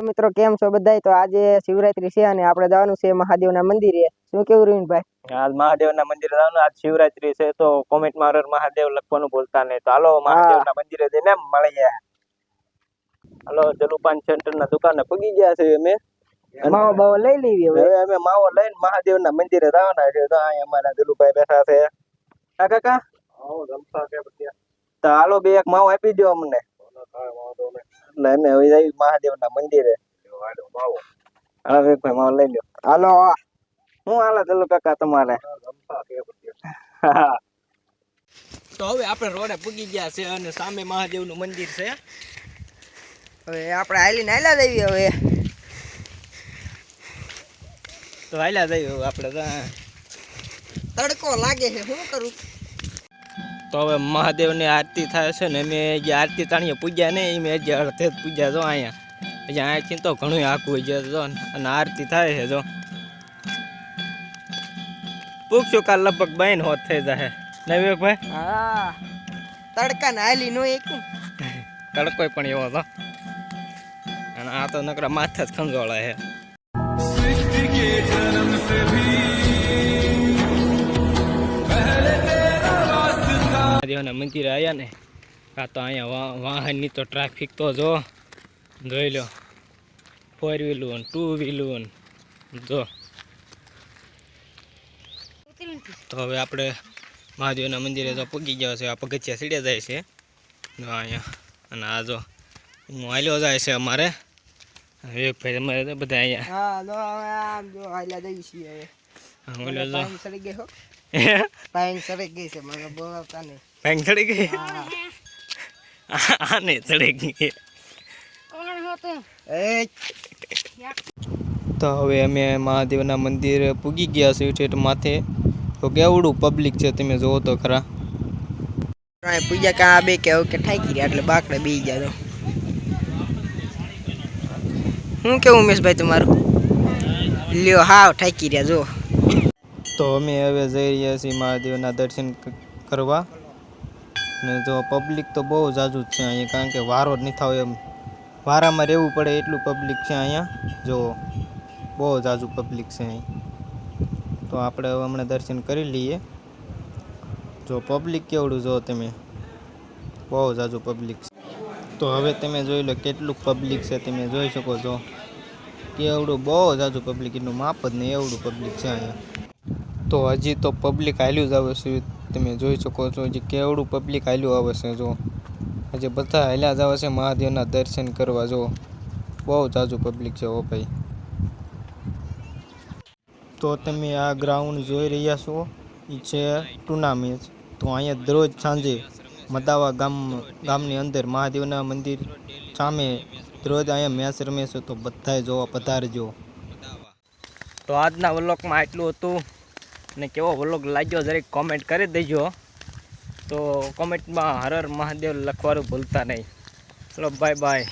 મિત્રો કેમ છો બધાય? તો આજે શિવરાત્રી છે અને આપણે જવાનું છે મહાદેવના મંદિરે. શું કેવું રવિનભાઈ? આજ મહાદેવના મંદિરે જવાનું. આજ શિવરાત્રી છે તો કોમેન્ટમાં હર મહાદેવ લખવાનું ભૂલતા નહીં. તો હાલો મહાદેવના મંદિરે જઈને મળીએ. હાલો જલુપાન સેન્ટરના દુકાને પૂગી ગયા છે અમે. માવો બાવો લઈ લેવી હવે અમે માવો લઈને મહાદેવના મંદિરે જવાના છે. તો અહીં અમારા જલુભાઈ બેઠા છે. કાકા જમતા કે બધા તો હાલો બે એક માવો આપી દો અમને. એટલે અમે હવે જઈએ મહાદેવના મંદિરે. હવે ભાઈ માવો લઈ લો. હાલો હું હાલા ચલો કાકા તમારે. તો હવે આપણે રોડે પૂગી ગયા છે અને સામે મહાદેવનું મંદિર છે. હવે આપણે હાલીને હાલ્યા જઈએ હવે. તો હાલ્યા જઈએ આપણે. તડકો લાગે છે, શું કરું? તો હવે મહાદેવની આરતી થાય છે ને અમે જે આરતી તાણીએ પૂજ્યા નહીં, મેં જે અડધે જ પૂજ્યા જો અહીંયા. હજી અહીંયાથી તો ઘણું આખું હોય છે જો, અને આરતી થાય છે જો. પૂછશું કાલ લગભગ બહેન હોત થઈ જાય નહીં ભાઈ? હા, તડકા ને હાલી નો એક તડકો પણ એવો હતો અને આ તો નકરા માથે જ ખંજોળા છે. મહાદેવના મંદિરે આવ્યા ને કાં તો અહીંયા વાહનની તો ટ્રાફિક તો જોઈ લો, 4 વ્હીલું ને 2 વ્હીલું જો. તો હવે આપણે મહાદેવના મંદિરે તો પૂગી ગયા છે. આ પગથિયા સીડ્યા જાય છે જો અહીંયા. અને આ જો હું હાલ્યો જાય છે અમારે ભાઈ, અમારે બધા અહીંયા. હા જો હવે આમ જો હાલ્યા જઈ છીએ હવે. ઓલો જો પાણી સડી ગઈ હો. પાણી સડી ગઈ છે, મને બોલાવતા નહીં. પાણી ચડી ગઈ. આને ચડી ગઈ. તો હવે અમે મહાદેવના મંદિરે પૂગી ગયા છીએ ઠેઠ માથે. તો કેવડું પબ્લિક છે તમે જોવો તો ખરા. પૂજા કા બે કે ઠાકી રહ્યા એટલે બાકડે બી ગયા. હું કેવું ઉમેશભાઈ તમારું? લ્યો હાવ ઠાકી રહ્યા જો. તો અમે હવે જઈ રહ્યા છીએ મહાદેવના દર્શન કરવા. ને જો પબ્લિક તો બહુ જાજુ જ છે અહીંયા, કારણ કે વારો જ નહીં થાવ એમ વારામાં રહેવું પડે એટલું પબ્લિક છે અહીંયા. જો બહુ જાજુ પબ્લિક છે અહીં. તો આપણે હવે હમણાં દર્શન કરી લઈએ. જો પબ્લિક કેવડું જો તમે, બહુ જાજુ પબ્લિક છે. તો હવે તમે જોઈ લો કેટલું પબ્લિક છે, તમે જોઈ શકો છો કેવડું બહુ જાજુ પબ્લિક, એનું માપ જ નહીં એવડું પબ્લિક છે અહીંયા. તો હજી તો પબ્લિક હાલ્યું જ આવે છે, તમે જોઈ શકો છો હજી કેવડું પબ્લિક હાલ્યું આવે છે. જો હજી બધા હાલ્યા જ આવે છે મહાદેવના દર્શન કરવા. જો બહુ જાજુ પબ્લિક છે ઓ ભાઈ. તો તમે આ ગ્રાઉન્ડ જોઈ રહ્યા છો એ છે ટુર્નામેન્ટ. તો અહીંયા દરરોજ સાંજે મદાવા ગામની અંદર મહાદેવના મંદિર સામે દરરોજ અહીંયા મેચ રમે છે. તો બધાએ જોવા પધારજો. તો આજના વ્લોગમાં આટલું હતું. અને કેવો વ્લોગ લાગ્યો જરીક કોમેન્ટ કરી દેજો. તો કોમેન્ટમાં હર હર મહાદેવ લખવાનું ભૂલતા નહીં. ચલો બાય બાય.